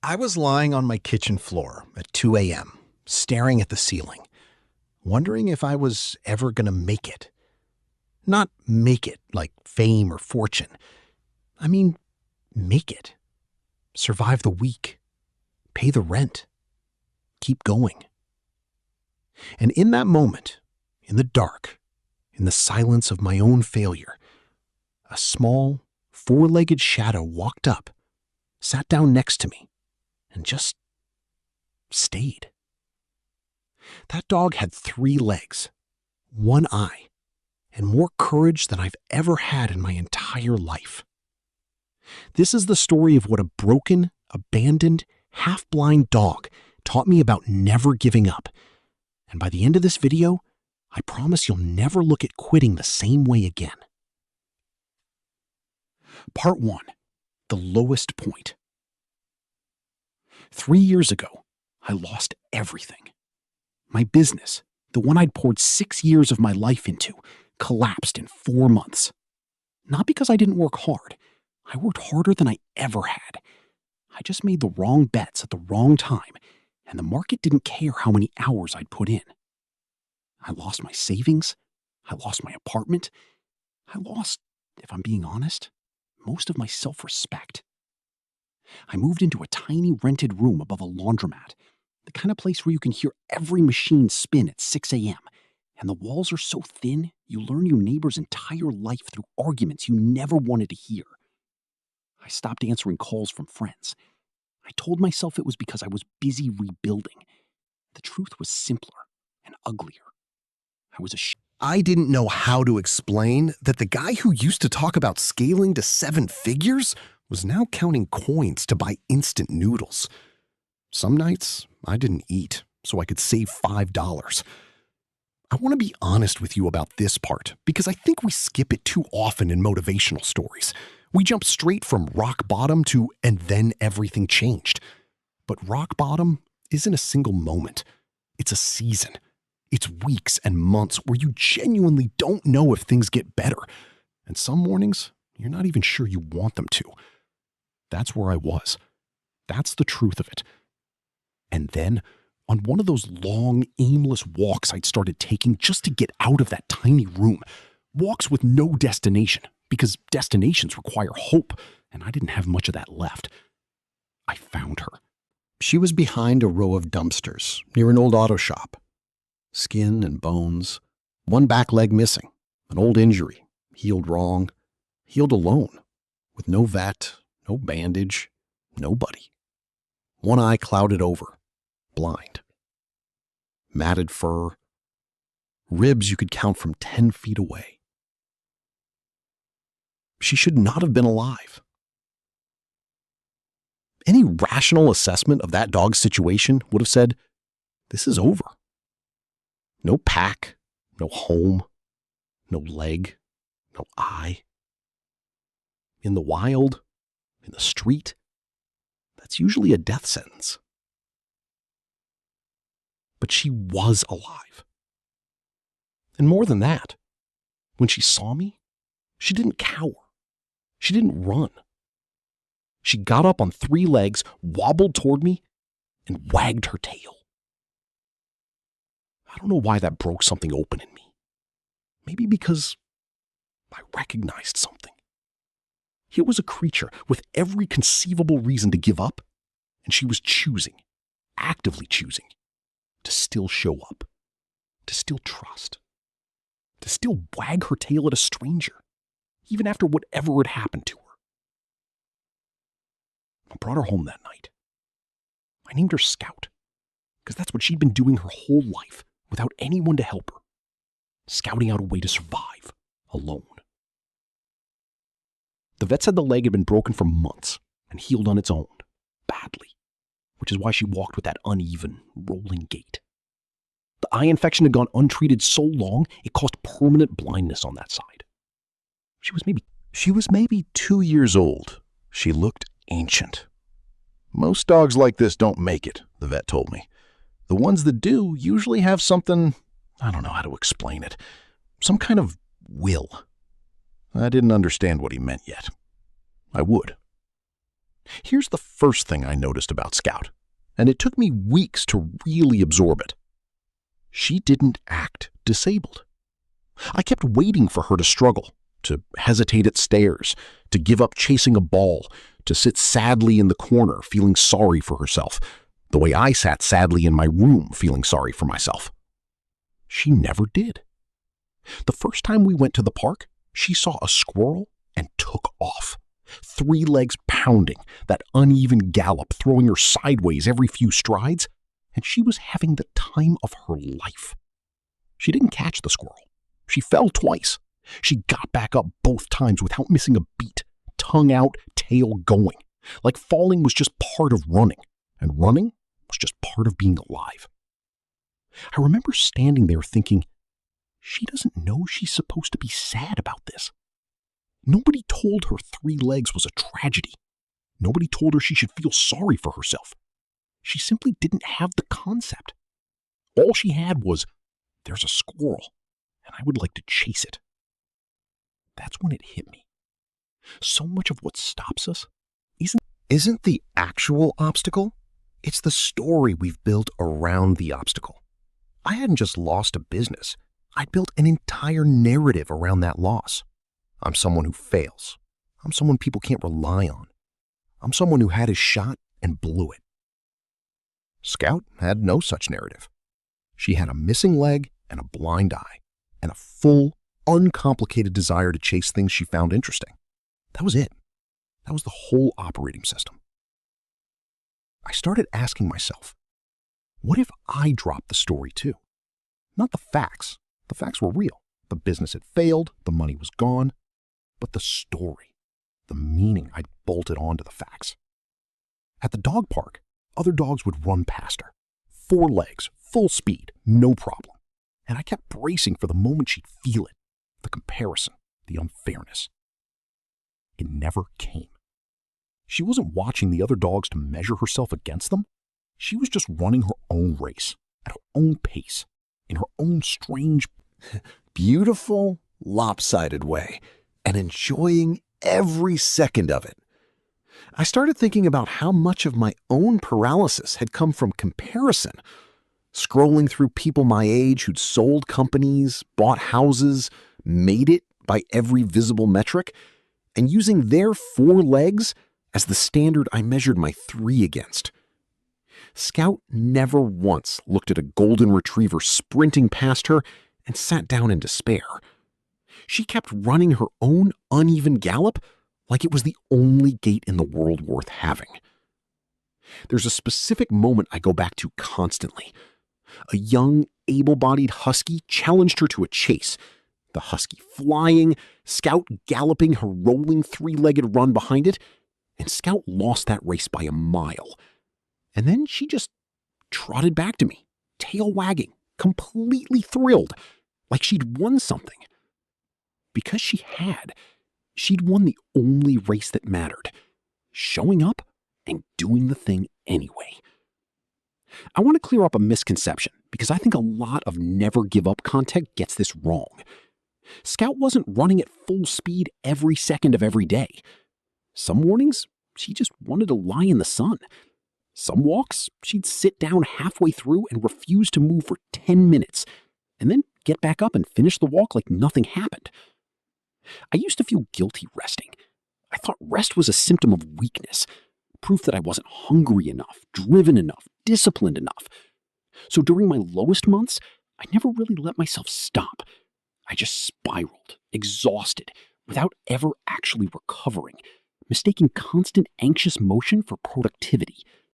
I was lying on my kitchen floor at 2 a.m., staring at the ceiling, wondering if I was ever going to make it. Not make it like fame or fortune. I mean, make it. Survive the week. Pay the rent. Keep going. And in that moment, in the dark, in the silence of my own failure, a small, four-legged shadow walked up, sat down next to me, and just stayed. That dog had 3 legs, 1 eye, and more courage than I've ever had in my entire life. This is the story of what a broken, abandoned, half-blind dog taught me about never giving up. And by the end of this video, I promise you'll never look at quitting the same way again. Part 1. The lowest point. 3 years ago, I lost everything. My business, the one I'd poured 6 years of my life into, collapsed in 4 months. Not because I didn't work hard. I worked harder than I ever had. I just made the wrong bets at the wrong time, and the market didn't care how many hours I'd put in. I lost my savings. I lost my apartment. I lost, if I'm being honest, most of my self-respect. I moved into a tiny rented room above a laundromat, the kind of place where you can hear every machine spin at 6 a.m., and the walls are so thin you learn your neighbor's entire life through arguments you never wanted to hear. I stopped answering calls from friends. I told myself it was because I was busy rebuilding. The truth was simpler and uglier. I didn't know how to explain that the guy who used to talk about scaling to 7 figures was now counting coins to buy instant noodles. Some nights, I didn't eat so I could save $5. I want to be honest with you about this part because I think we skip it too often in motivational stories. We jump straight from rock bottom to and then everything changed. But rock bottom isn't a single moment. It's a season. It's weeks and months where you genuinely don't know if things get better. And some mornings, you're not even sure you want them to. That's where I was. That's the truth of it. And then, on one of those long, aimless walks I'd started taking just to get out of that tiny room, walks with no destination, because destinations require hope, and I didn't have much of that left, I found her. She was behind a row of dumpsters near an old auto shop. Skin and bones, one back leg missing, an old injury, healed wrong, healed alone, with no vet, no bandage, nobody. One eye clouded over, blind. Matted fur, ribs you could count from 10 feet away. She should not have been alive. Any rational assessment of that dog's situation would have said, this is over. No pack, no home, no leg, no eye. In the wild, in the street, that's usually a death sentence. But she was alive. And more than that, when she saw me, she didn't cower. She didn't run. She got up on 3 legs, wobbled toward me, and wagged her tail. I don't know why that broke something open in me. Maybe because I recognized something. Here was a creature with every conceivable reason to give up, and she was choosing, actively choosing, to still show up, to still trust, to still wag her tail at a stranger, even after whatever had happened to her. I brought her home that night. I named her Scout, because that's what she'd been doing her whole life, without anyone to help her, scouting out a way to survive alone. The vet said the leg had been broken for months and healed on its own, badly, which is why she walked with that uneven, rolling gait. The eye infection had gone untreated so long it caused permanent blindness on that side. She was maybe 2 years old. She looked ancient. Most dogs like this don't make it, the vet told me. The ones that do usually have something, I don't know how to explain it, some kind of will. I didn't understand what he meant yet. I would. Here's the first thing I noticed about Scout, and it took me weeks to really absorb it. She didn't act disabled. I kept waiting for her to struggle, to hesitate at stairs, to give up chasing a ball, to sit sadly in the corner feeling sorry for herself, the way I sat sadly in my room feeling sorry for myself. She never did. The first time we went to the park, she saw a squirrel and took off. 3 legs pounding, that uneven gallop throwing her sideways every few strides, and she was having the time of her life. She didn't catch the squirrel. She fell twice. She got back up both times without missing a beat, tongue out, tail going, like falling was just part of running, and running was just part of being alive. I remember standing there thinking, she doesn't know she's supposed to be sad about this. Nobody told her 3 legs was a tragedy. Nobody told her she should feel sorry for herself. She simply didn't have the concept. All she had was, there's a squirrel, and I would like to chase it. That's when it hit me. So much of what stops us isn't the actual obstacle. It's the story we've built around the obstacle. I hadn't just lost a business. I'd built an entire narrative around that loss. I'm someone who fails. I'm someone people can't rely on. I'm someone who had his shot and blew it. Scout had no such narrative. She had a missing leg and a blind eye, and a full, uncomplicated desire to chase things she found interesting. That was it. That was the whole operating system. I started asking myself, what if I dropped the story too? Not the facts. The facts were real. The business had failed, the money was gone, but the story, the meaning I'd bolted onto the facts. At the dog park, other dogs would run past her. 4 legs, full speed, no problem. And I kept bracing for the moment she'd feel it, the comparison, the unfairness. It never came. She wasn't watching the other dogs to measure herself against them. She was just running her own race, at her own pace, in her own strange, beautiful, lopsided way, and enjoying every second of it. I started thinking about how much of my own paralysis had come from comparison, scrolling through people my age who'd sold companies, bought houses, made it by every visible metric, and using their 4 legs as the standard I measured my 3 against. Scout never once looked at a golden retriever sprinting past her and sat down in despair. She kept running her own uneven gallop like it was the only gait in the world worth having. There's a specific moment I go back to constantly. A young, able-bodied husky challenged her to a chase. The husky flying, Scout galloping her rolling 3-legged run behind it, and Scout lost that race by a mile. And then she just trotted back to me, tail wagging, completely thrilled, like she'd won something. Because she had. She'd won the only race that mattered, showing up and doing the thing anyway. I want to clear up a misconception because I think a lot of never give up content gets this wrong. Scout wasn't running at full speed every second of every day. Some mornings, she just wanted to lie in the sun. Some walks, she'd sit down halfway through and refuse to move for 10 minutes, and then get back up and finish the walk like nothing happened. I used to feel guilty resting. I thought rest was a symptom of weakness, proof that I wasn't hungry enough, driven enough, disciplined enough. So during my lowest months, I never really let myself stop. I just spiraled, exhausted, without ever actually recovering, mistaking constant anxious motion for productivity.